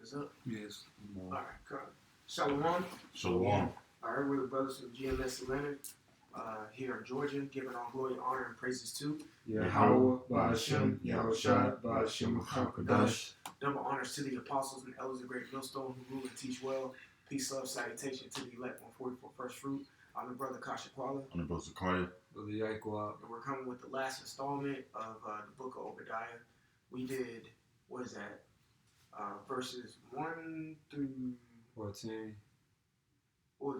us up? Yes. All right, come. Shalom. Shalom. All right, we're the brothers from GMS Atlanta here in Georgia, giving all glory, honor, and praises to Yahweh, Ba'ashem, Yahushua, Ba'ashem, Chakadash. double honors to the apostles and elders of Great Millstone who rule and teach well. Peace, love, salutation to the elect 144 First Fruit. I'm the brother Kasha Kwala. I'm the brother Zakaria. Brother Yaquab. And we're coming with the last installment of the book of Obadiah. We did, what is that? Verses 1 through 14. we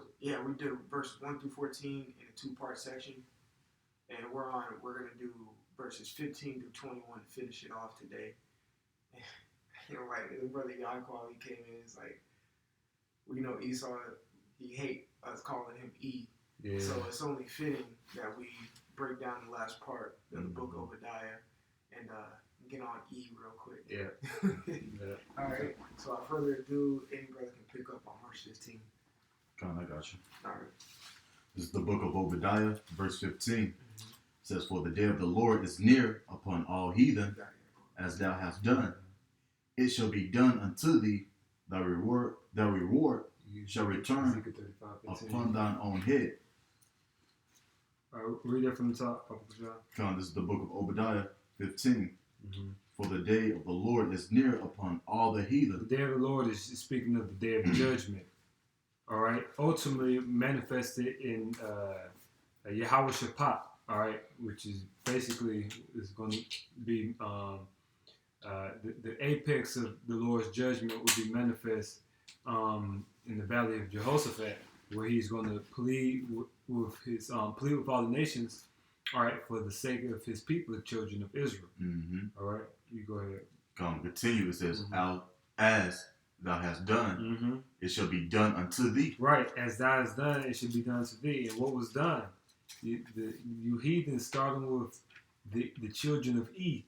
did verses 1 through 14 in a two-part section. And we're going to do verses 15 through 21 to finish it off today. And like, the brother Yaquab, he came in, it's like, we know Esau, he hate us calling him E. Yeah. So it's only fitting that we break down the last part of the book of Obadiah and get on E real quick. Yeah. All right. So without further ado, any brother can pick up on verse 15. Come on, I got you. All right. This is the book of Obadiah, verse 15. It says, "For the day of the Lord is near upon all heathen, as thou hast done. It shall be done unto thee, thy reward shall return upon thine own head." All right, read that from the top. Come on, this is the book of Obadiah, 15. "For the day of the Lord is near upon all the heathen." The day of the Lord is speaking of the day of judgment. All right, ultimately manifested in Yahweh Shaphat. All right, which is basically is going to be the apex of the Lord's judgment will be manifest in the valley of Jehoshaphat, where he's going to plead with his plead with all the nations. All right, for the sake of his people, the children of Israel. All right, you go ahead. Come, continue. It says, "As thou hast done, it shall be done unto thee." Right, as thou hast done, it should be done to thee. And what was done? You heathens, starting with the children of E,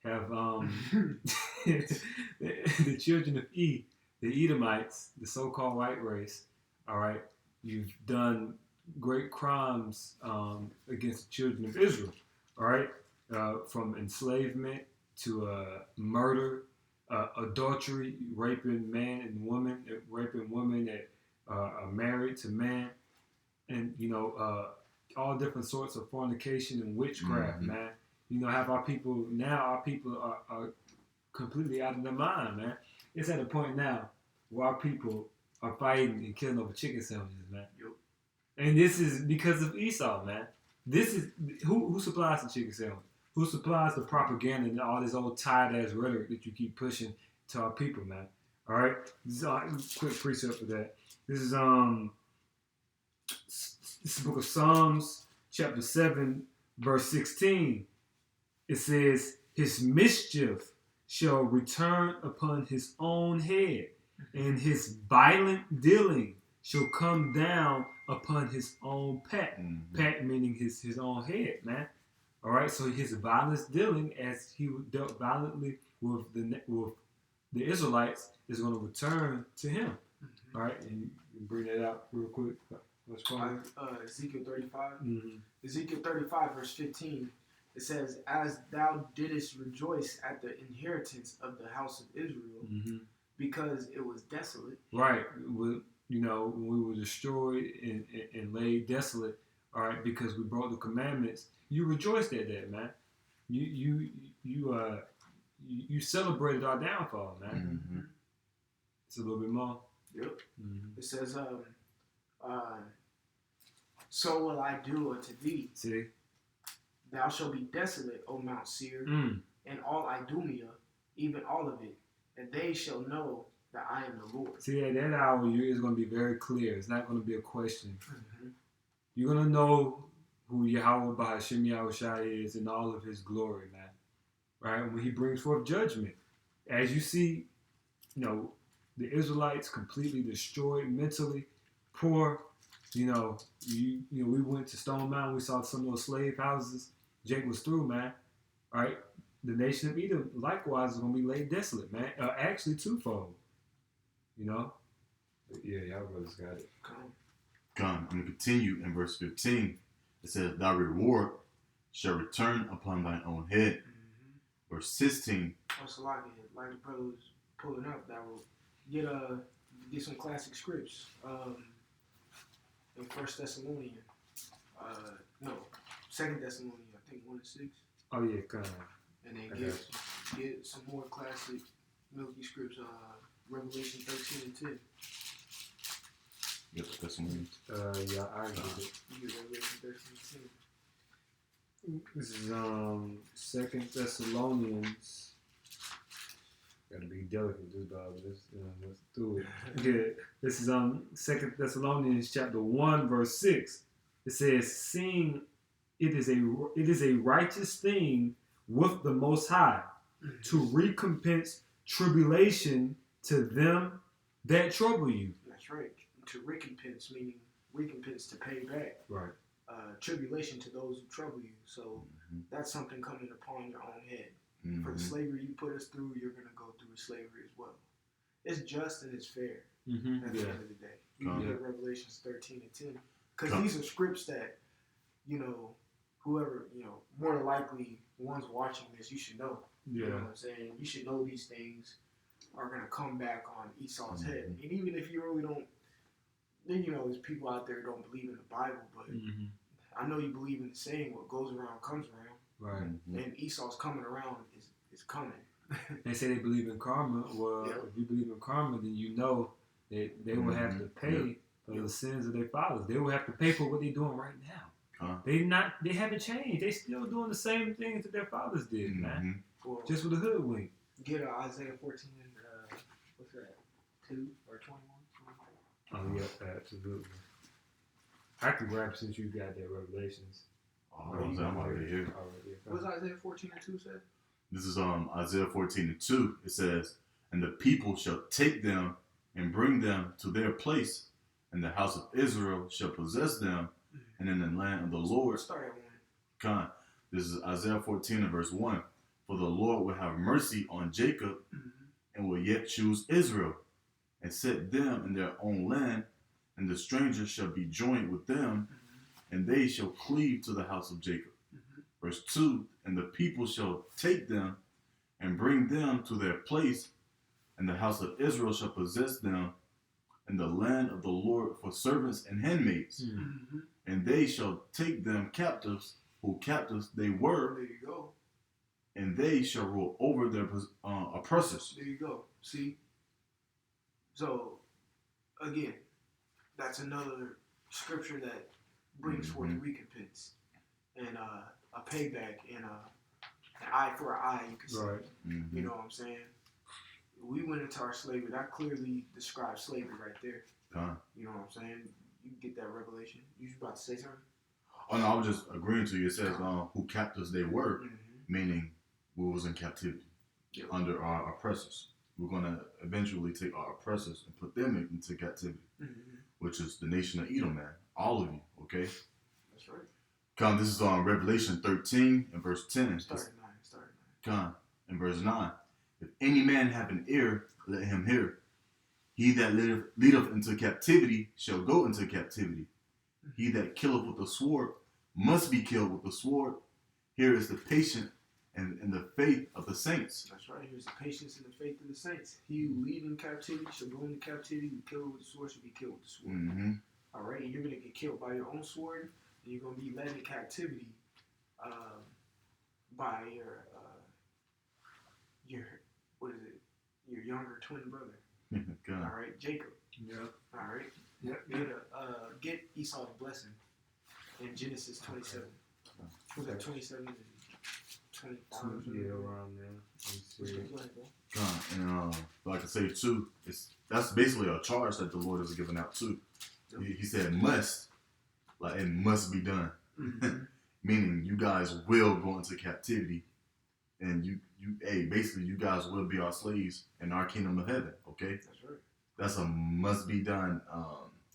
have the children of E, the Edomites, the so-called white race. All right, you've done great crimes against the children of Israel. All right, from enslavement to murder, adultery, raping man and woman, raping women that are married to man, and all different sorts of fornication and witchcraft, man. Have our people are completely out of their mind, man. It's at a point now where our people are fighting and killing over chicken sandwiches, man. And this is because of Esau, man. This is who supplies the chicken sandwich? Who supplies the propaganda and all this old tired-ass rhetoric that you keep pushing to our people, man? All right? This is a quick precept for that. This is the book of Psalms, chapter 7, verse 16. It says, "His mischief shall return upon his own head, and his violent dealing shall come down upon his own pat." Pat meaning his own head, man. All right, so his violence dealing, as he dealt violently with the Israelites, is going to return to him. All right, and you can bring that out real quick. What's going on? Ezekiel 35. Ezekiel 35, verse 15. It says, "As thou didst rejoice at the inheritance of the house of Israel, because it was desolate." Right. When we were destroyed and laid desolate, all right, because we broke the commandments, you rejoiced at that, man. You celebrated our downfall, man. It's a little bit more. Yep. It says, "So will I do unto thee. See? Thou shalt be desolate, O Mount Seir, and all Idumea, even all of it, and they shall know that I am the Lord." See, at that hour, it's going to be very clear. It's not going to be a question. You're going to know who Yahweh Ba'ashem Yahushua is in all of his glory, man. Right? When he brings forth judgment. As you see, the Israelites completely destroyed mentally, poor. We went to Stone Mountain. We saw some of those slave houses. Jake was through, man. All right? The nation of Edom, likewise, is going to be laid desolate, man. Actually, twofold. But yeah, y'all brothers got it. Come, I'm going to continue in verse 15. It says, "Thy reward shall return upon thine own head." Verse 16. Also, like the brother was pulling up, that will get some classic scripts. In First Thessalonian, no, Second Thessalonian, I think 1-6. Oh yeah, kind of. And then Okay. get some more classic milky scripts. Revelation 13:10. Yep, that's one. Yeah, I get it. You get Revelation 13:10. This is Second Thessalonians. Gotta be delicate, this Bible. Let's do it. Yeah, this is Second Thessalonians chapter 1 verse 6. It says, "Seeing it is a righteous thing with the Most High to recompense tribulation to them that trouble you." That's right. To recompense, meaning recompense to pay back. Right. Tribulation to those who trouble you. So that's something coming upon your own head. Mm-hmm. For the slavery you put us through, you're going to go through slavery as well. It's just and it's fair Mm-hmm. at the end of the day. You Yeah. get Revelations 13:10. Because these are scripts that, whoever, more than likely, ones watching this, you should know. You know what I'm saying? You should know these things are going to come back on Esau's head. And even if you really don't, then there's people out there who don't believe in the Bible, but I know you believe in the saying, what goes around comes around. Right. And Esau's coming around is coming. They say they believe in karma. Well, if you believe in karma, then you know that they will have to pay for the sins of their fathers. They will have to pay for what they're doing right now. They haven't changed. They still doing the same things that their fathers did, man. Well, just with a hoodwink. Get Isaiah 14 and what's that? 2 or 21? Oh yeah, absolutely. I can grab since you got that Revelations. I'm already here. What's Isaiah 14 and 2 say? This is Isaiah 14:2. It says, "And the people shall take them and bring them to their place, and the house of Israel shall possess them, and in the land of the Lord." Start at 1. Con. This is Isaiah 14 and verse 1. "For the Lord will have mercy on Jacob, and will yet choose Israel, and set them in their own land, and the strangers shall be joined with them, and they shall cleave to the house of Jacob." Verse 2, "And the people shall take them and bring them to their place, and the house of Israel shall possess them, in the land of the Lord for servants and handmaids. And they shall take them captives, who captives they were, There you go. and they shall rule over their oppressors." There you go. See? So, again, that's another scripture that brings forth recompense and a payback and an eye for an eye, you could say. Right. You know what I'm saying? We went into our slavery. That clearly describes slavery right there. You know what I'm saying? You get that revelation. You was about to say something? Oh no, I was just agreeing to you. It says who captives they were, meaning we was in captivity under our oppressors. We're going to eventually take our oppressors and put them into captivity, which is the nation of Edom, man. All of you, okay? That's right. Come, this is on Revelation 13 and verse 10. Start at 9. Come, in verse 9. "If any man have an ear, let him hear. He that leadeth into captivity shall go into captivity. He that killeth with the sword must be killed with the sword. Here is the patience and the faith of the saints." That's right. Here's the patience and the faith of the saints. He who lead in captivity shall go into captivity. Who killed with the sword shall be killed with the sword. All right, and you're going to get killed by your own sword, and you're going to be led in captivity by your younger twin brother. All right, Jacob. Yeah. All right. Yep. Get Esau's blessing in Genesis 27. Was that 27 and 20,000? Yeah, around there. And like I say too, that's basically a charge that the Lord is giving out too. He said must, like it must be done. Meaning you guys will go into captivity, and basically you guys will be our slaves in our kingdom of heaven. Okay, that's right. That's a must be done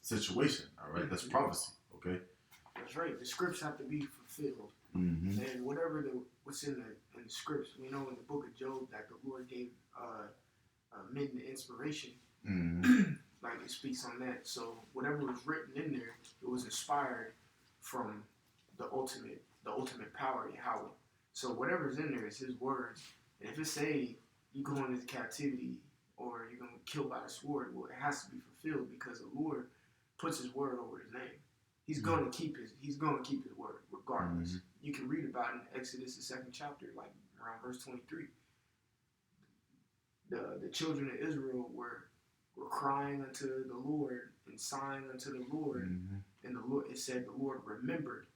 situation. All right, that's prophecy. Okay, that's right. The scripts have to be fulfilled, and what's in the scripts, we know in the book of Job that the Lord gave men the inspiration. Like it speaks on that. So whatever was written in there, it was inspired from the ultimate power, Yahweh. So whatever's in there is His words. And if it say you going into captivity, or you're gonna kill by the sword. Well, it has to be fulfilled because the Lord puts His word over His name. He's gonna keep His word regardless. Mm-hmm. You can read about it in Exodus, the 2nd chapter, like around verse 23. The children of Israel were crying unto the Lord and sighing unto the Lord, and the Lord, it said the Lord remembered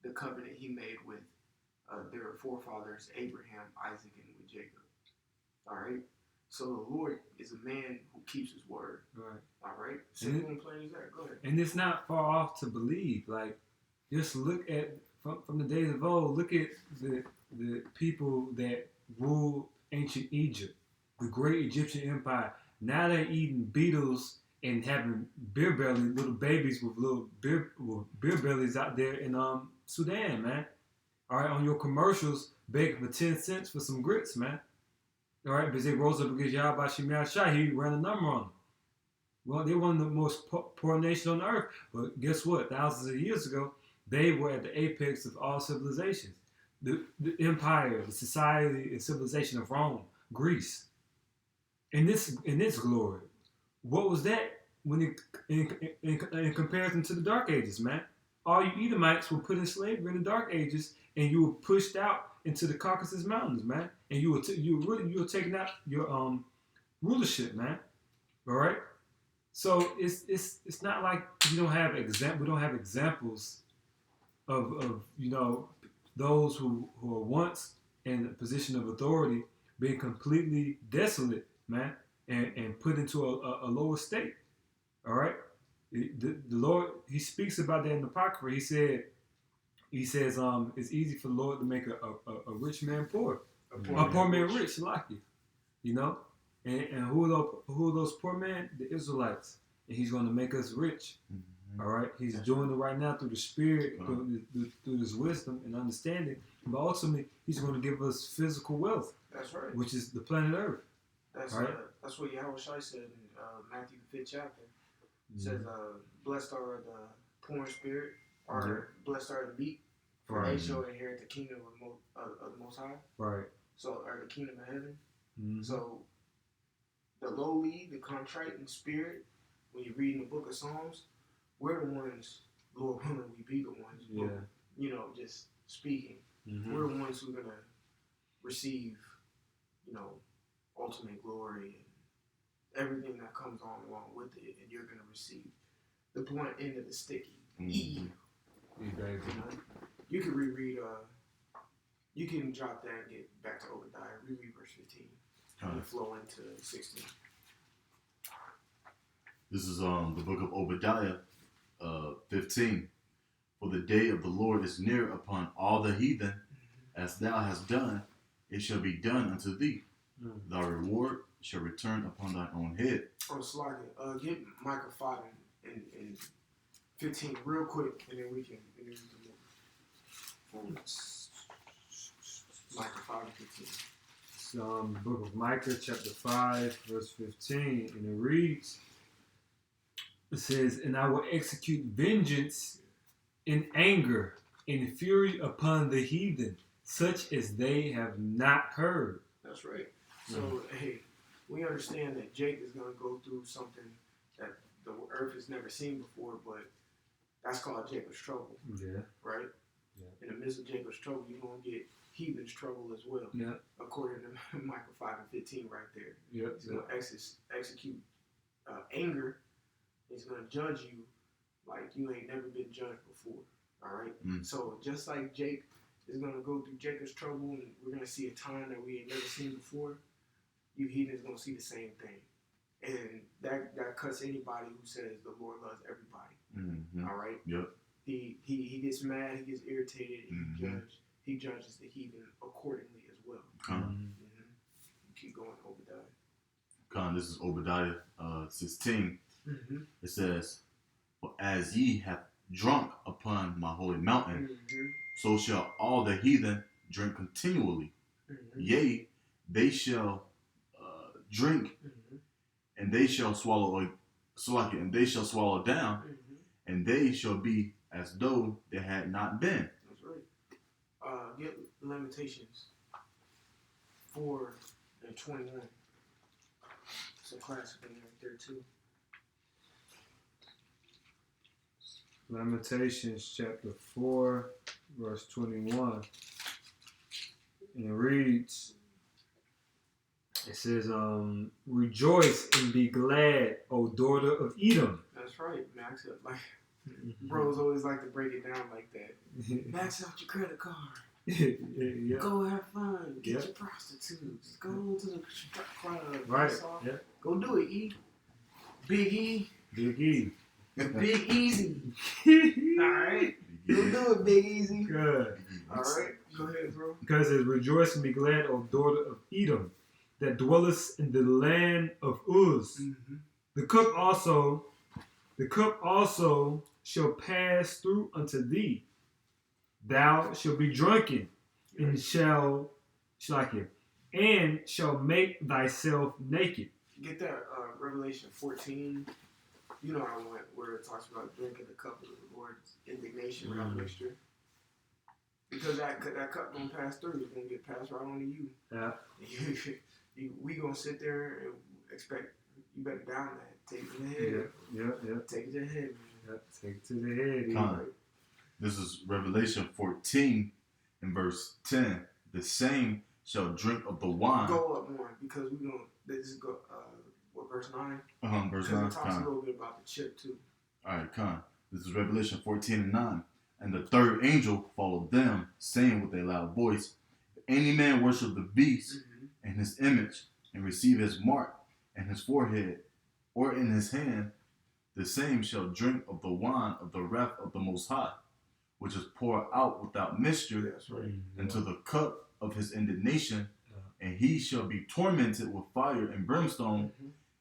the covenant He made with their forefathers Abraham, Isaac, and with Jacob. All right. So the Lord is a man who keeps His word. Right. All right. Simple and plain as that. Go ahead. And it's not far off to believe. Like, just look at from the days of old. Look at the people that ruled ancient Egypt, the great Egyptian empire. Now they're eating beetles and having beer belly, little babies with little beer bellies out there in Sudan, man. All right, on your commercials, begging for 10 cents for some grits, man. All right, because they rose up against Yahweh Shemel Shai, he ran a number on them. Well, they're one of the most poor nations on earth. But guess what? Thousands of years ago, they were at the apex of all civilizations. The empire, the society and civilization of Rome, Greece. In this glory. What was that when in comparison to the Dark Ages, man? All you Edomites were put in slavery in the Dark Ages, and you were pushed out into the Caucasus Mountains, man. And you were taking out your rulership, man. All right. So it's not like we don't have examples of those who are once in a position of authority being completely desolate, man, and put into a lower state. All right. The Lord, He speaks about that in the Apocrypha. He says it's easy for the Lord to make a rich man poor, a poor man rich, like you know. And who are those poor men? The Israelites. And He's going to make us rich. Mm-hmm. All right. He's doing it right now through the Spirit, through His wisdom and understanding. But ultimately, He's going to give us physical wealth. That's right. Which is the planet Earth. That's right. That's what Yahweh Shai said in Matthew the 5th chapter. It says, "Blessed are the poor in spirit, or blessed are the meek, for they shall inherit the kingdom of the Most High." Right. So, or the kingdom of heaven. Mm-hmm. So, the lowly, the contrite in spirit, when you read in the book of Psalms, we're the ones, Lord willing, we be the ones. Yeah. Just speaking. Mm-hmm. We're the ones who are going to receive, ultimate glory and everything that comes on along with it, and you're going to receive the blunt end of the sticky. Mm-hmm. You can reread, you can drop that and get back to Obadiah, reread verse 15, and flow into 16. This is the book of Obadiah, 15. For the day of the Lord is near upon all the heathen, as thou hast done, it shall be done unto thee. Thy reward shall return upon thine own head. Oh, Sluggy, get Micah 5 and 15 real quick, and then we can move forward. Micah 5 and 15. It's the book of Micah, chapter 5, verse 15, and it reads, it says, "And I will execute vengeance in anger, in fury upon the heathen, such as they have not heard." That's right. So, hey, we understand that Jake is going to go through something that the earth has never seen before, but that's called Jacob's trouble. Yeah. Right? Yeah. In the midst of Jacob's trouble, you're going to get heathen's trouble as well. Yeah. According to Micah 5 and 15 right there. Yeah. He's going to execute anger. He's going to judge you like you ain't never been judged before. All right? So just like Jake is going to go through Jacob's trouble, and we're going to see a time that we ain't never seen before, you heathens going to see the same thing. And that cuts anybody who says the Lord loves everybody. Mm-hmm. All right? Yep. He gets mad, he gets irritated, and he judges the heathen accordingly as well. Keep going, Obadiah. This is Obadiah 16. It says, "For as ye have drunk upon my holy mountain, so shall all the heathen drink continually. Yea, they shall drink, and they shall swallow down, and they shall be as though they had not been." That's right. Get Lamentations 4 and 21. a classic one right there too. Lamentations chapter 4, verse 21. And it reads, it says, rejoice and be glad, O daughter of Edom. That's right, Max. Like, bros always like to break it down like that. Max out your credit card. Yeah. Go have fun. Get Yeah. your prostitutes. Go to the strip club. Right. All. Yeah. Go do it, E. Big E. Big E. Big Easy. Alright. Go do it, Big Easy. Good. Alright. Go ahead, bro. Because it says, rejoice and be glad, O daughter of Edom, that dwellest in the land of Uz. Mm-hmm. The cup also shall pass through unto thee. Thou shalt be drunken, and shall make thyself naked. Get that Revelation 14. You know I want where it talks about drinking the cup of the Lord's indignation without mixture. Because that cup gonna pass through. It's gonna get passed right on to you. Yeah. We gonna sit there and expect you better down that. Take it to the head. Yeah. Take it to the head, man. Yeah. Take it to the head. Con. This is Revelation 14 and verse 10. The same shall drink of the wine. Go up more because we gonna this is go what verse 9? Verse Because 9. it talks a Con. little bit about the chip too. Alright, Con. This is Revelation 14 and 9. And the third angel followed them, saying with a loud voice, if any man worship the beast and his image, and receive his mark in his forehead or in his hand, the same shall drink of the wine of the wrath of the Most High, which is poured out without mixture That's right. into the cup of his indignation, and he shall be tormented with fire and brimstone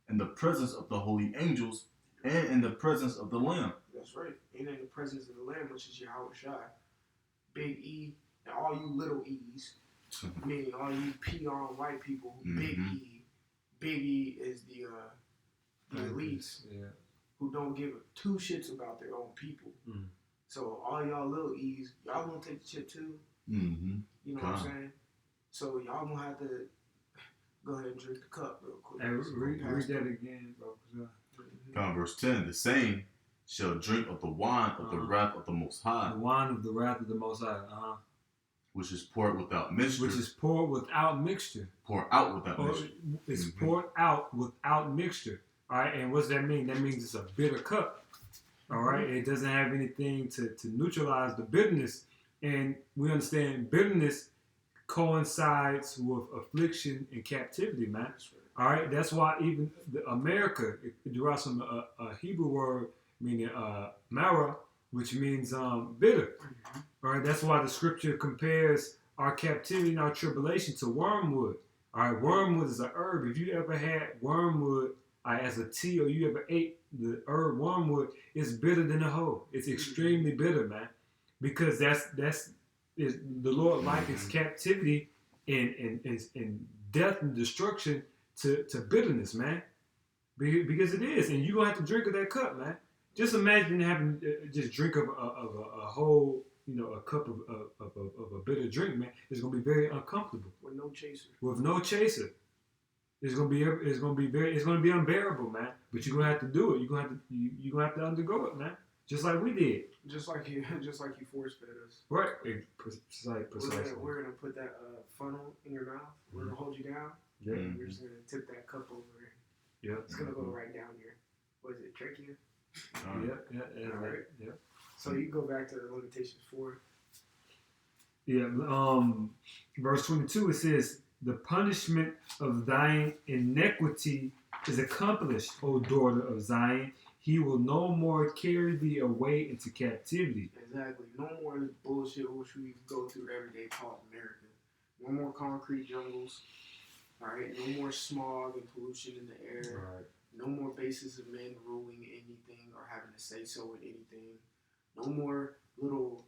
in the presence of the holy angels and in the presence of the Lamb. That's right. And in the presence of the Lamb, which is Yahweh Shai. Big E, and all you little E's, meaning all you peon white people, Big E. Big E is the elites who don't give two shits about their own people. So all y'all little E's, y'all gonna take the chip too. You know what I'm saying? So y'all gonna have to go ahead and drink the cup real quick. Hey, read that again, bro. Verse 10, the same shall drink of the wine of the wrath of the Most High. The wine of the wrath of the Most High. Which is poured without mixture. Which is poured without mixture. Pour out without mixture. It's poured out without mixture. All right, and what's that mean? That means it's a bitter cup. All right, it doesn't have anything to neutralize the bitterness. And we understand bitterness coincides with affliction and captivity, man. All right, that's why even America, it derives from a Hebrew word meaning mara, which means bitter. All right, that's why the scripture compares our captivity and our tribulation to wormwood. All right, wormwood is a herb. If you ever had wormwood as a tea, or you ever ate the herb wormwood, it's bitter than a hoe. It's extremely bitter, man, because that's the Lord likens captivity and death and destruction to bitterness, man, because it is, and you're gonna have to drink of that cup, man. Just imagine having just drink of a whole, a cup of a bitter drink, man. It's gonna be very uncomfortable. With no chaser. With no chaser, it's gonna be unbearable, man. But you're gonna have to do it. You're gonna have to undergo it, man. Just like we did. Just like you force fed us. Right. Precisely. We're gonna put that funnel in your mouth. We're gonna hold you down. Yeah. And we're just gonna tip that cup over. Yeah. It's gonna go right down here. What is it? Trachea. Yeah. All right. Yeah. So you go back to the Lamentations 4. Yeah. Verse 22. It says, "The punishment of thine iniquity is accomplished, O daughter of Zion. He will no more carry thee away into captivity." Exactly. No more bullshit which we go through every day called America. No more concrete jungles. All right. No more smog and pollution in the air. Right. No more bases of men ruling anything or having to say so in anything. No more little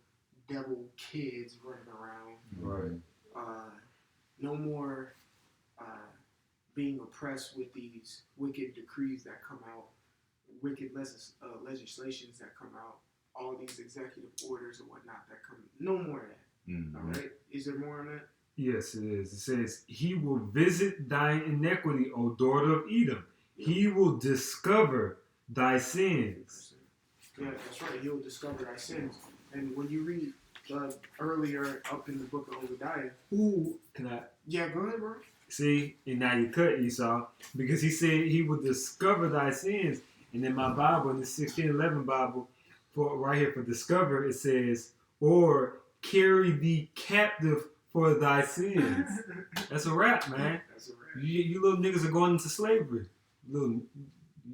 devil kids running around. Right. No more being oppressed with these wicked decrees that come out, wicked legislations that come out, all these executive orders and whatnot that come. No more of that. All right. Is there more on that? Yes, it is. It says, "He will visit thine iniquity, O daughter of Edom, He will discover thy sins. Yeah, that's right. He'll discover thy sins. And when you read earlier up in the book of Obadiah, Who can I yeah, go ahead, bro. see? And now you cut Esau because he said he will discover thy sins. And in my Bible, in the 1611 Bible, for right here for discover, it says, or carry thee captive for thy sins. That's a wrap, man. That's a rap. You little niggas are going into slavery. Little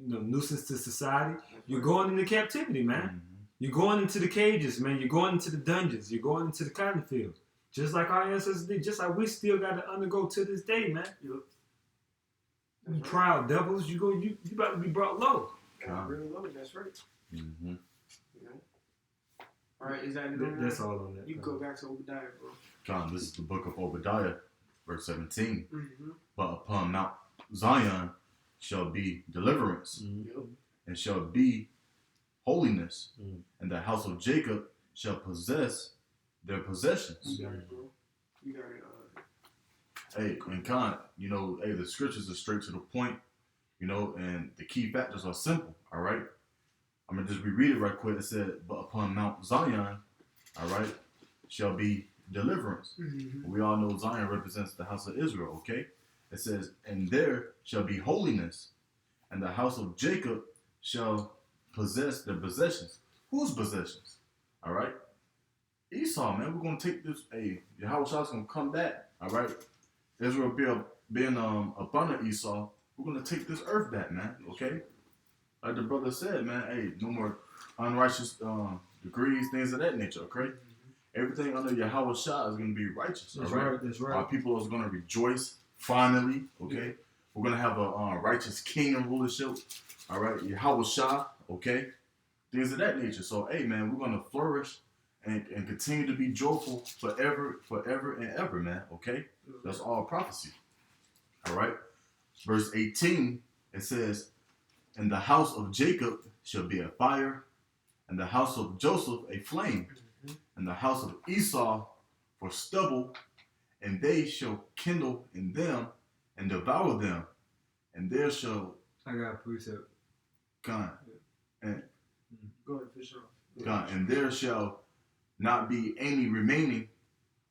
nuisance to society. You're going into captivity, man. Mm-hmm. You're going into the cages, man. You're going into the dungeons. You're going into the cotton fields. Just like our ancestors did. Just like we still got to undergo to this day, man. You That's proud devils. You about to be brought low. right. Really low. That's right. Mm-hmm. You know? All right, is that enough? That's all on that. You can go back to Obadiah, bro. Con, this is the book of Obadiah, verse 17. Mm-hmm. But upon Mount Zion shall be deliverance, Mm-hmm. and shall be holiness, Mm. and the house of Jacob shall possess their possessions. You got it, bro. You got it. Hey, and Con, hey, the scriptures are straight to the point, and the key factors are simple, all right? I'm going to just reread it right quick. It said, but upon Mount Zion, all right, shall be deliverance. Mm-hmm. We all know Zion represents the house of Israel, okay? It says, and there shall be holiness, and the house of Jacob shall possess their possessions. Whose possessions? All right? Esau, man, we're going to take this. Hey, Yahweh's going to come back, all right? Israel being up under Esau, we're going to take this earth back, man, okay? Like the brother said, man, hey, no more unrighteous degrees, things of that nature, okay? Everything under Yahweh Shah is going to be righteous. That's all right? right. That's Our right. people is going to rejoice finally. Okay, Yeah. we're going to have a righteous king and rulership. All right, Yahweh Shah. Okay, things of that nature. So, hey, man, we're going to flourish and continue to be joyful forever and ever, man. Okay, that's all prophecy. All right, verse 18 it says, "And the house of Jacob shall be a fire, and the house of Joseph a flame." And the house of Esau for stubble, and they shall kindle in them and devour them, and there shall I got a precept. God and Go ahead, fish off. God, and there shall not be any remaining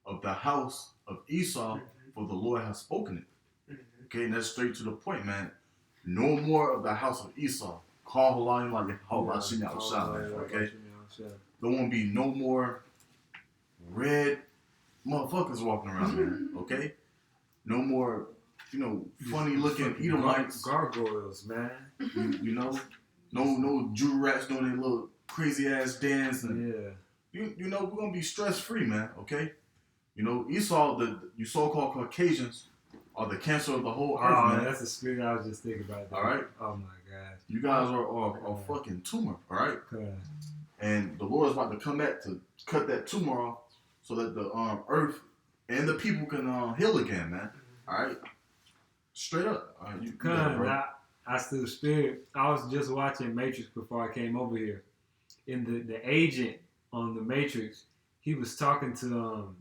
of the house of Esau, for the Lord has spoken it. Mm-hmm. Okay, and that's straight to the point, man. No more of the house of Esau. Call Halayim like okay? There won't be no more red motherfuckers walking around, man. Okay? No more, funny looking Edomites. Gargoyles, man. No Jew rats doing their little crazy ass dance. And, Yeah. we're gonna be stress free, man. Okay? Esau, you so-called Caucasians are the cancer of the whole earth, Oh, man. that's the spirit I was just thinking about. That. All right? Oh my gosh. You guys are fucking tumor, all right? And the Lord is about to come back to cut that tumor off so that the earth and the people can heal again, man. All right? Straight up. All right, you got it, bro. I still spirit. I was just watching Matrix before I came over here. And the agent on the Matrix, he was talking to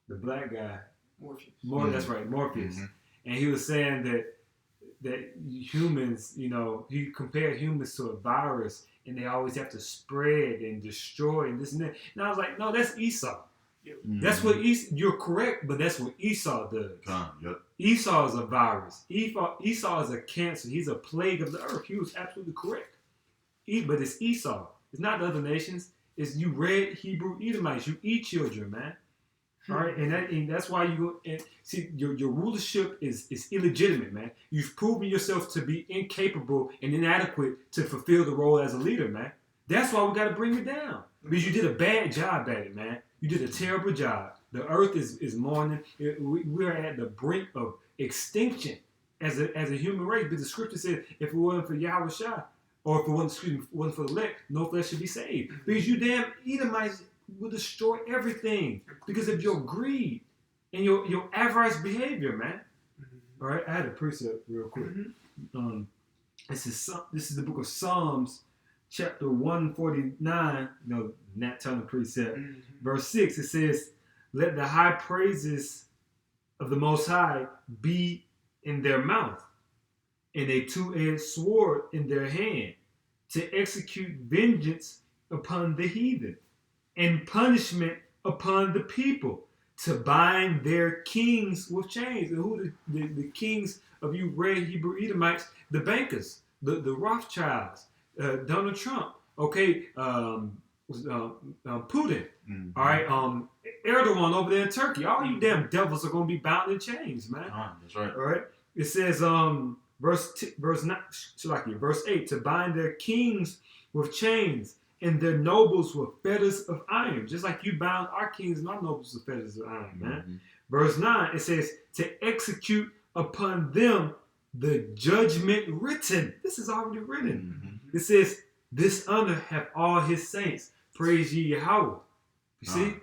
the black guy. Morpheus. That's right, Morpheus. Mm-hmm. And he was saying that humans, he compared humans to a virus, and they always have to spread and destroy and this and that. And I was like, no, that's Esau. Mm-hmm. That's what you're correct, but that's what Esau does. Yep. Esau is a virus. Esau is a cancer. He's a plague of the earth. He was absolutely correct. But it's Esau. It's not the other nations. It's you red Hebrew Edomites. You eat children, man. All right, and that's why see your rulership is illegitimate, man. You've proven yourself to be incapable and inadequate to fulfill the role as a leader, man. That's why we got to bring you down, because you did a bad job at it, man. You did a terrible job. The earth is mourning. We're at the brink of extinction as a human race. But the scripture said, if it wasn't for Yahweh Shah, or if it wasn't for the elect, no flesh should be saved. Because you damn Edomites will destroy everything because of your greed and your avarice behavior, man. Mm-hmm. All right, I had a precept real quick. Mm-hmm. This is the book of Psalms, chapter 149. Nat Turner precept, verse 6. It says, "Let the high praises of the Most High be in their mouth, and a two-edged sword in their hand, to execute vengeance upon the heathen, and punishment upon the people, to bind their kings with chains. And who the kings of you red Hebrew Edomites? The bankers, the Rothschilds, Donald Trump, okay, Putin, all right, Erdogan over there in Turkey. All you damn devils are gonna be bound in chains, man. That's right. All right. It says, verse 8, to bind their kings with chains and their nobles with fetters of iron, just like you bound our kings and our nobles with fetters of iron, man. Verse 9, it says, to execute upon them the judgment written. This is already written. It says, this honor have all his saints. Praise ye Yahweh. You see?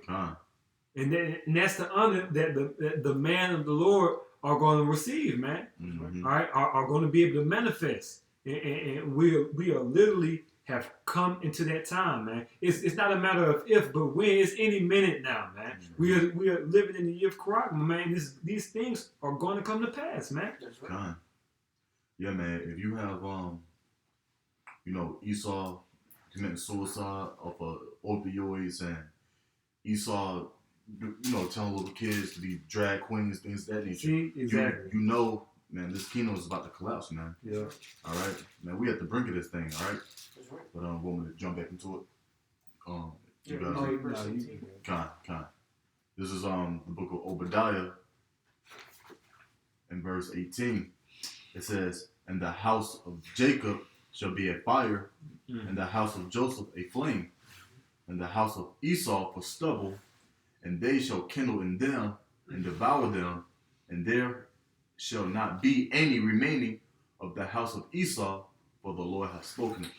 And that's the honor that the man of the Lord are going to receive, man. All right, are going to be able to manifest. And we are literally have come into that time, man. It's not a matter of if, but when. It's any minute now, man. We are living in the year of Karagma, man. These things are going to come to pass, man. That's right. Yeah, man. If you have Esau committing suicide off of opioids, and Esau, telling little kids to be drag queens, things of that nature. See, exactly. Man, this kingdom is about to collapse, man. Yeah. All right, man. We at the brink of this thing, all right. That's right. But want me to jump back into it? You guys. Con. This is the book of Obadiah, in verse 18. It says, "And the house of Jacob shall be a fire, and the house of Joseph a flame, and the house of Esau for stubble, and they shall kindle in them and devour them, and there shall not be any remaining of the house of Esau, for the Lord hath spoken it."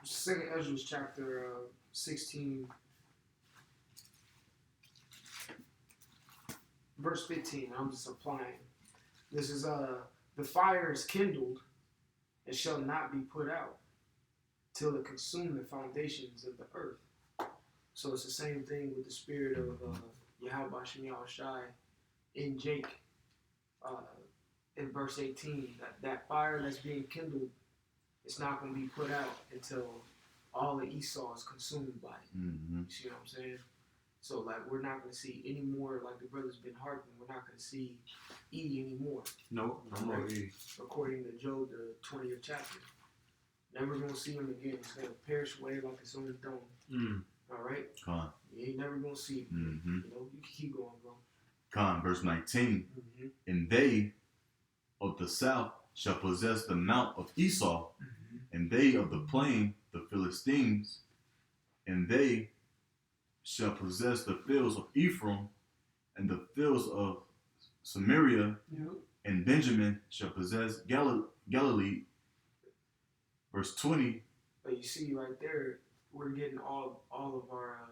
Second Ezra chapter 16, verse 15. I'm just applying. This is the fire is kindled and shall not be put out till it consume the foundations of the earth. So it's the same thing with the spirit of Yahweh Shem Yahushai in Jake. In verse 18, that fire that's being kindled, it's not going to be put out until all of Esau is consumed by it. You see what I'm saying? So, like, we're not going to see any more, like the brother's been harping, we're not going to see E anymore. No more E. According to Job, the 20th chapter. Never going to see him again. He's going to perish away like it's on the throne. All right? You ain't never going to see him. You can keep going, bro. Verse 19. "And they of the south shall possess the mount of Esau, and they of the plain the Philistines, and they shall possess the fields of Ephraim, and the fields of Samaria, and Benjamin shall possess Galilee." Verse 20. But you see right there, we're getting all of our,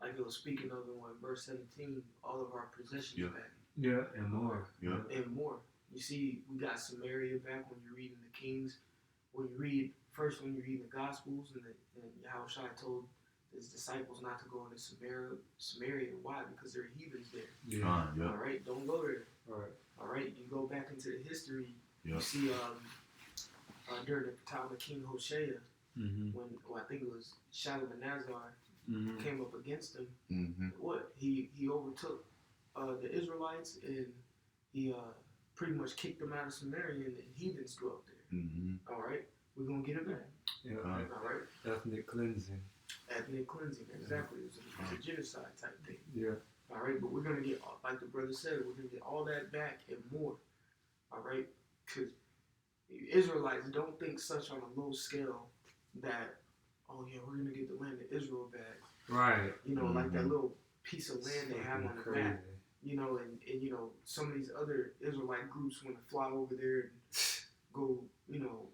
like it was speaking of in verse 17, all of our possessions back. Yeah, and more. Yeah. And more. You see, we got Samaria back when you're reading the Kings. When you read the Gospels, and Yahushua told his disciples not to go into Samaria. Why? Because there are heathens there. Yeah. All right, don't go there. All right, you go back into the history. Yeah. You see, during the time of King Hoshea, when I think it was Shalmaneser came up against him. What he overtook the Israelites, and he pretty much kicked them out of Samaria, and heathens dwelt there. All right, we're gonna get it back. Yeah. All right. Ethnic cleansing. Exactly. It was a genocide type thing. Yeah. All right, but we're gonna get, like the brother said, we're gonna get all that back and more. All right, because Israelites don't think such on a low scale that, oh yeah, we're gonna get the land of Israel back. Right. Like that little piece of land they have on the map. And some of these other Israelite groups want to fly over there and go,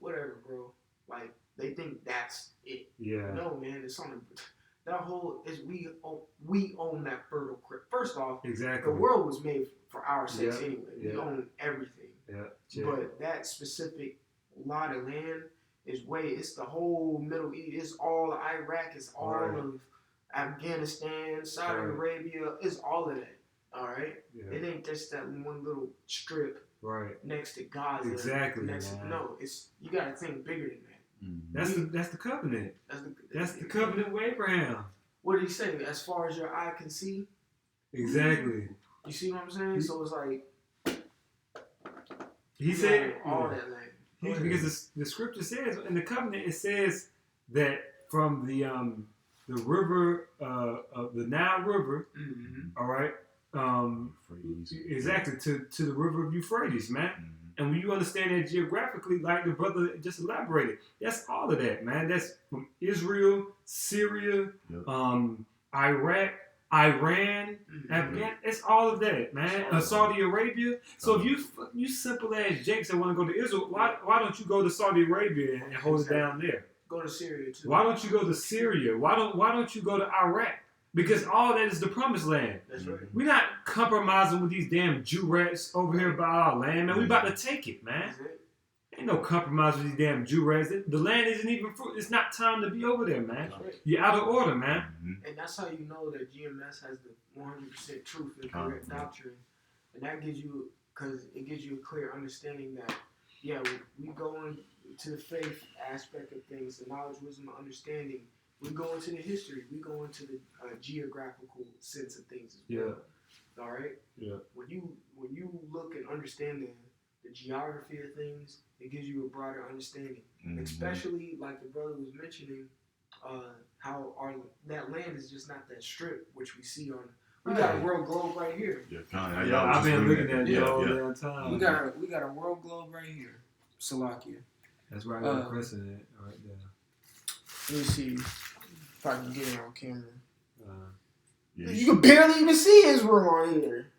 whatever, bro. Like, they think that's it. Yeah. No, man, it's on that whole is we own that fertile crib. First off, exactly, the world was made for our sakes anyway. Yeah. We own everything. Yeah. But that specific lot of land it's the whole Middle East. It's all Iraq. It's all of Afghanistan, Saudi Arabia. It's all of that. All right, Yeah. it ain't just that one little strip Right. next to Gaza. Exactly, man. No, it's you got to think bigger than that. That's the covenant. That's the covenant with Abraham. What did he say? As far as your eye can see. Exactly. You see what I'm saying? So it's like he said all that land. Because the scripture says in the covenant it says that from the river of the Nile River, all right, exactly to the river of Euphrates, man. And when you understand that geographically, like the brother just elaborated, that's all of that, man. That's from Israel, Syria, Iraq, Iran, Afghanistan. It's all of that, man. Saudi Arabia. So if you simple as Jakes that want to go to Israel, why don't you go to Saudi Arabia and hold it down there? Go to Syria too. Why don't you go to Syria? Why don't you go to Iraq? Because all that is the promised land. That's right. We're not compromising with these damn Jew rats over here by our land, man. We about to take it, man. Ain't no compromise with these damn Jew rats. The land isn't even fruit. It's not time to be over there, man. Right. You're out of order, man. And that's how you know that GMS has the 100% truth and correct doctrine. And that gives you, because it gives you a clear understanding that, yeah, we go into the faith aspect of things, the knowledge, wisdom, and understanding. We go into the history. We go into the geographical sense of things as well. Yeah. All right. Yeah. When you look and understand the geography of things, it gives you a broader understanding. Especially like the brother was mentioning, how that land is just not that strip which we see on. We got a world globe right here. I've been looking at it all the time. We got a world globe right here. Salakia. That's right. Got a precedent right there. Let me see if I can get it on camera. You can barely even see Israel on here.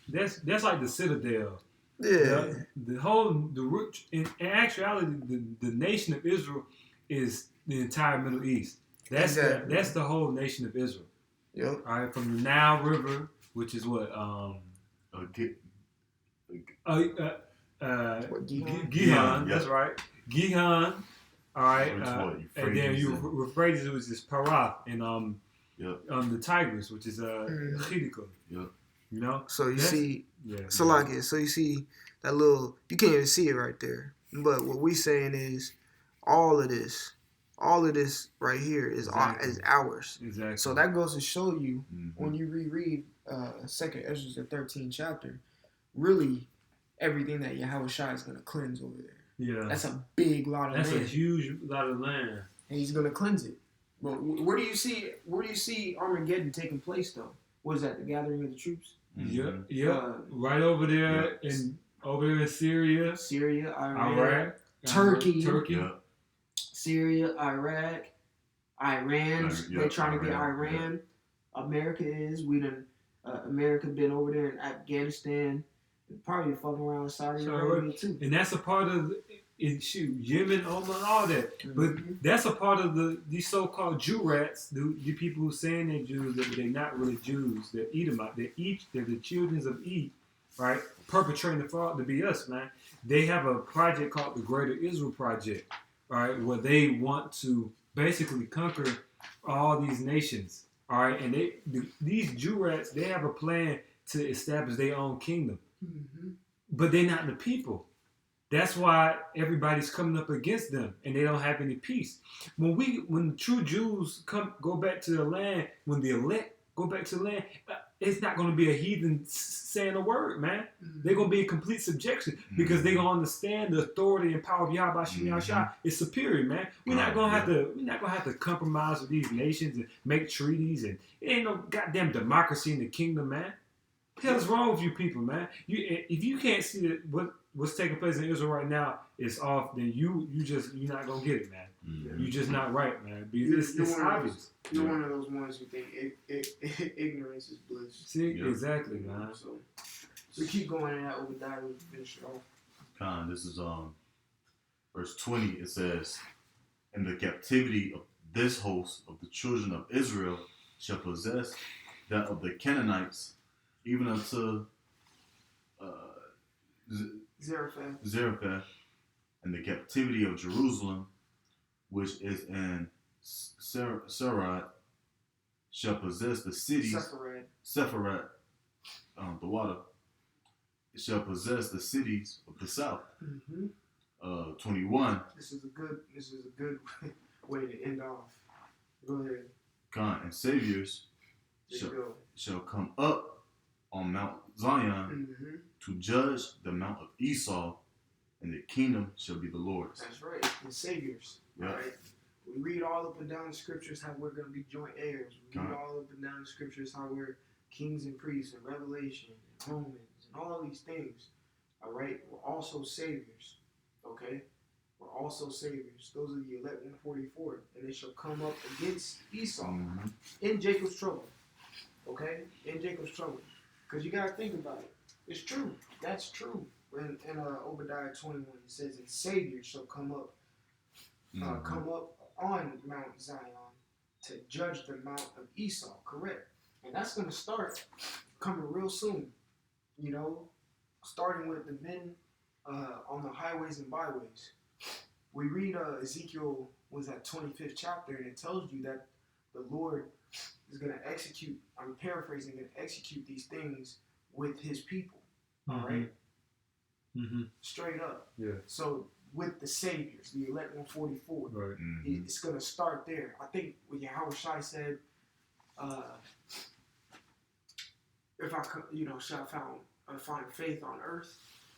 That's like the citadel. Yeah. In actuality, the nation of Israel is the entire Middle East. That's the whole nation of Israel. Yep. All right, from the Nile River, which is what Gihon. That's right. Gihon. All right, and then Euphrates, which is Parath, and the Tigris, which is Hiddekel. Yep. You know. So you see, Salakia. So you see that little. You can't even see it right there. But what we saying is, all of this right here is ours. Exactly. So that goes to show you when you reread Second Ezra, the 13th chapter, really everything that Yahweh Shai is going to cleanse over there. Yeah, that's a big lot of land. That's a huge lot of land, and he's gonna cleanse it. But where do you see Armageddon taking place though? What is that? The gathering of the troops? Yeah. Right over there in Syria, Iraq, Turkey, Syria, Iraq, Iran. They're trying to get Iran. America is. America been over there in Afghanistan. Probably fucking around with Saudi Arabia too. And that's a part of Yemen, Oman, all that. But that's a part of these so-called Jew rats, the people who saying they're Jews, but they're not really Jews. They're Edomite. They're the children of Ed, right? Perpetrating the fraud to be us, man. They have a project called the Greater Israel Project, right? Where they want to basically conquer all these nations, all right? And these Jew rats, they have a plan to establish their own kingdom. But they're not the people. That's why everybody's coming up against them, and they don't have any peace. When the true Jews go back to the land, when the elect go back to the land, it's not going to be a heathen saying a word, man. They're going to be in complete subjection because they're going to understand the authority and power of Yahweh Shai is superior, man. We're not going to have to compromise with these nations and make treaties, and it ain't no goddamn democracy in the kingdom, man. What the hell is wrong with you people, man? If you can't see that what's taking place in Israel right now is off, then you're not gonna get it, man. You're just not right, man. Because it's obvious. You're one of those ones who think ignorance is bliss. See, exactly, man. So we keep going in that Obadiah to finish it off. This is verse 20. It says, "And the captivity of this host of the children of Israel shall possess that of the Canaanites, even unto Zarephath, and the captivity of Jerusalem, which is in Sarai, shall possess the cities. Sepharad, the water. It shall possess the cities of the south. 21. This is a good way to end off. Go ahead. And saviors shall come up on Mount Zion to judge the Mount of Esau, and the kingdom shall be the Lord's. That's right. And saviors. Yep. Right. We read all up and down the scriptures how we're going to be joint heirs. We read all up and down the scriptures how we're kings and priests and Revelation and Romans and all of these things. All right. We're also saviors. Okay. We're also saviors. Those are the elect 144. And they shall come up against Esau in Jacob's trouble. Okay? In Jacob's trouble. Because you got to think about it. It's true. That's true. In Obadiah 21, it says, and saviors shall come up on Mount Zion to judge the Mount of Esau. Correct. And that's going to start coming real soon. You know, starting with the men on the highways and byways. We read Ezekiel, was that 25th chapter, and it tells you that the Lord is going to execute, I'm paraphrasing, going to execute these things with his people. All right? Straight up. Yeah. So with the saviors, the elect 144, right. It's going to start there. I think what Yahushua said, if I could, shall find faith on earth,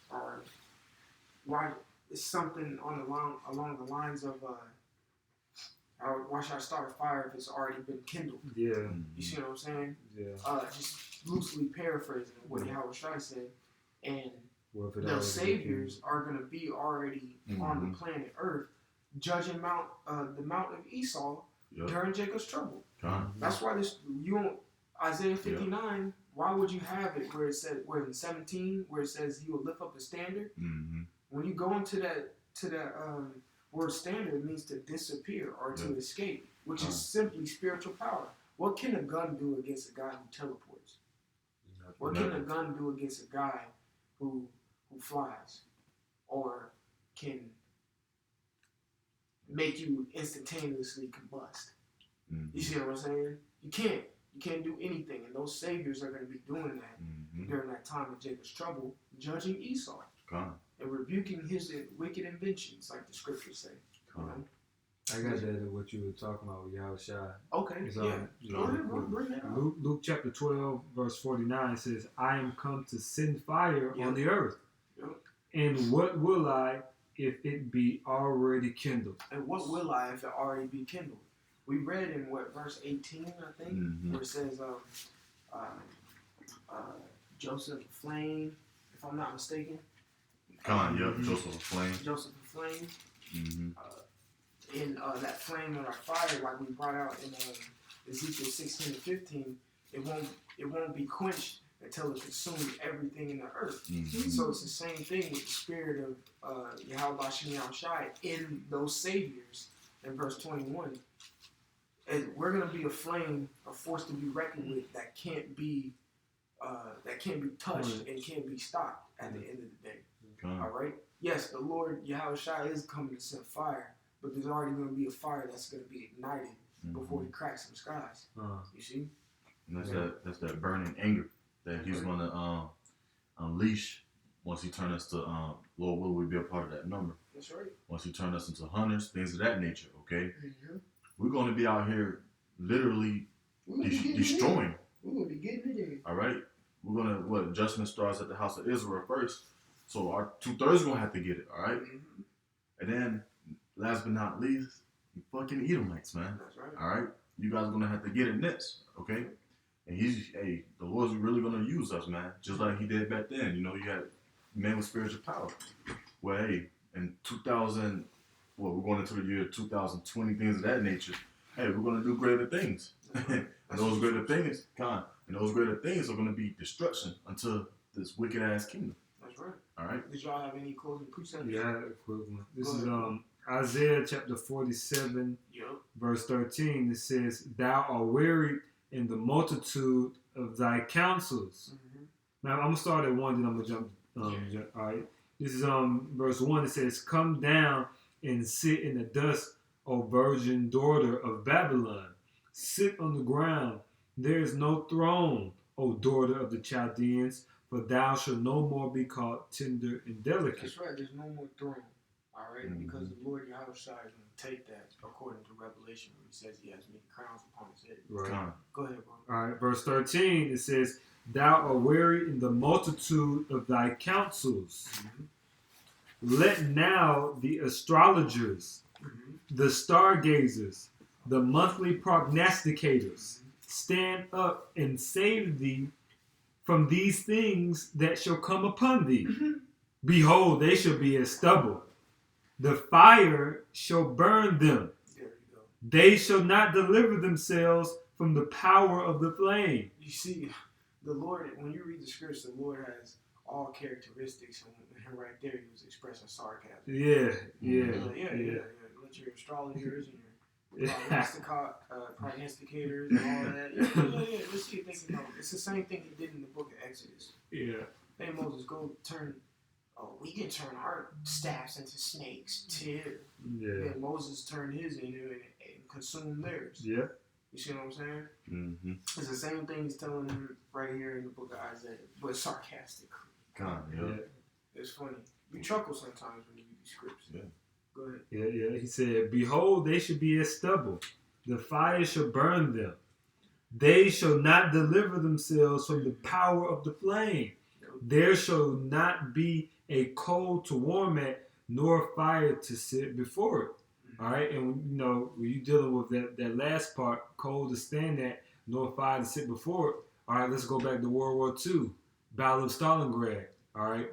or why it's something along the lines of why should I start a fire if it's already been kindled? Yeah. You see what I'm saying? Yeah. Just loosely paraphrasing what Yahushua said, and those saviors are going to be already on the planet Earth, judging the Mount of Esau during Jacob's trouble. That's why Isaiah 59. Why would you have it where it said, where in 17, where it says he will lift up the standard? When you go into that word standard, it means to disappear or to escape, which is simply spiritual power. What can a gun do against a guy who teleports? What can a gun do against a guy who flies or can make you instantaneously combust? You see what I'm saying? You can't do anything, and those saviors are going to be doing that during that time of Jacob's trouble, judging Esau and rebuking his wicked inventions, like the scriptures say. I got that at what you were talking about with Yahushua. Okay, bring that up. Luke chapter 12, verse 49 says, I am come to send fire on the earth. And what will I if it be already kindled? And what will I if it already be kindled? We read in verse 18, I think, where it says Joseph the Flame, if I'm not mistaken. Joseph the Flame. Joseph the Flame. In that flame of our fire, like we brought out in Ezekiel 16 and 15, it won't be quenched until it consumes everything in the earth. So it's the same thing with the spirit of Yahweh Shai in those saviors in verse 21. And we're going to be a flame, a force to be reckoned with that can't be touched and can't be stopped at the end of the day. All right? Yes, the Lord Yahweh Shai is coming to send fire, but there's already going to be a fire that's going to be ignited before he cracks some skies. You see? And that's that burning anger that he's going to unleash once he turns us to, Lord, will we be a part of that number? That's right. Once he turns us into hunters, things of that nature, okay? We're going to be out here literally destroying. We're going to be getting it in. All right? We're going to, judgment starts at the house of Israel first. So our 2/3 are going to have to get it, all right? And then, last but not least, you fucking Edomites, man. That's right. All right? You guys are going to have to get in this, okay? And the Lord's really going to use us, man. Just like he did back then. You had men with spiritual power. Well, hey, in 2000, we're going into the year 2020, things of that nature. Hey, we're going to do greater things. and those greater things are going to be destruction unto this wicked-ass kingdom. That's right. All right. Did y'all have any closing precepts? Yeah, equivalent. This is Isaiah chapter 47, verse 13. It says, Thou art wearied in the multitude of thy counsels. Now, I'm going to start at 1, then I'm going to jump. All right. This is verse 1. It says, Come down and sit in the dust, O virgin daughter of Babylon. sit on the ground. There is no throne, O daughter of the Chaldeans, for thou shalt no more be called tender and delicate. That's right. There's no more throne. All right? Mhm. Because the Lord Yahushua is going to take that according to Revelation where he says he has many crowns upon his head. Right. Con. Go ahead, bro. All right, verse 13, it says, thou art weary in the multitude of thy counsels. Let now the astrologers, the stargazers, the monthly prognosticators stand up and save thee from these things that shall come upon thee. Behold, they shall be as stubble. The fire shall burn them. There you go. They shall not deliver themselves from the power of the flame. You see, the Lord, when you read the scriptures, the Lord has all characteristics, and right there he was expressing sarcasm. Yeah. Let your astrologers and your prognosticators and all that. Yeah. Let's see, thinking, it's the same thing he did in the book of Exodus. Yeah. Hey, Moses, go turn. Oh, we can turn our staffs into snakes too. Yeah. And Moses turned his into and consumed theirs. Yeah. You see what I'm saying? Mm-hmm. It's the same thing he's telling him right here in the book of Isaiah, but sarcastically. Con. Yeah. It's funny. You chuckle sometimes when you read these scripts. Yeah. Go ahead. Yeah. He said, behold, they shall be as stubble. The fire shall burn them. They shall not deliver themselves from the power of the flame. There shall not be a coal to warm at, nor fire to sit before it. All right, and when you're dealing with that last part, coal to stand at, nor fire to sit before it. All right, let's go back to World War II, Battle of Stalingrad. All right,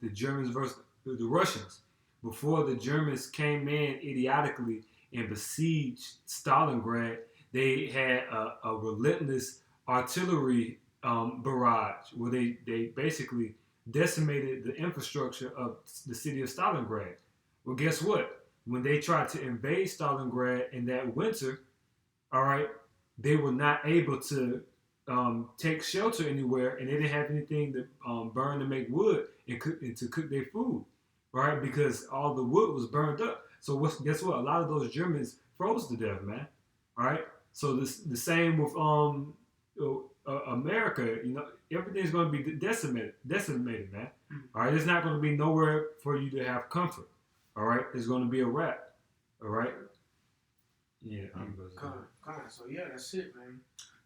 the Germans versus the Russians. Before the Germans came in idiotically and besieged Stalingrad, they had a relentless artillery barrage where they basically decimated the infrastructure of the city of Stalingrad. Well, guess what? When they tried to invade Stalingrad in that winter, all right, they were not able to take shelter anywhere, and they didn't have anything to burn to make wood and to cook their food, right? Because all the wood was burned up. So guess what? A lot of those Germans froze to death, man. All right. So the same with America. Everything's going to be decimated, man. All right. There's not going to be nowhere for you to have comfort. All right. It's going to be a wrap. All right. Yeah. Kind of. So yeah, that's it, man.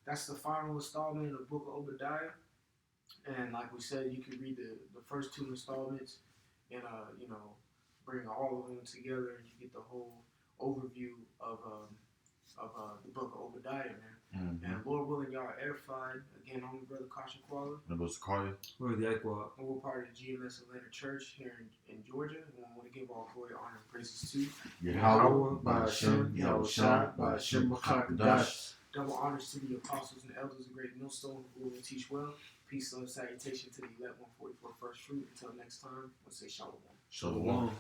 That's the final installment of the book of Obadiah. And like we said, you can read the first two installments and bring all of them together, and you get the whole overview of the book of Obadiah, man. Mm-hmm. And Lord willing, y'all are edified. Again, I'm Brother Kasha Kuala. And those Carter. Where's the Aqua? And we're part of the GMS Atlanta Church here in Georgia. And I want to give all glory, honor, and praises to Yahweh, by Hashem, Yahushua, by Hashem, Chakadash. double honors to the apostles and elders of Great Millstone who will teach well. Peace and salutation to the elect 144 First Fruit. Until next time, we'll say Shalom. Shalom.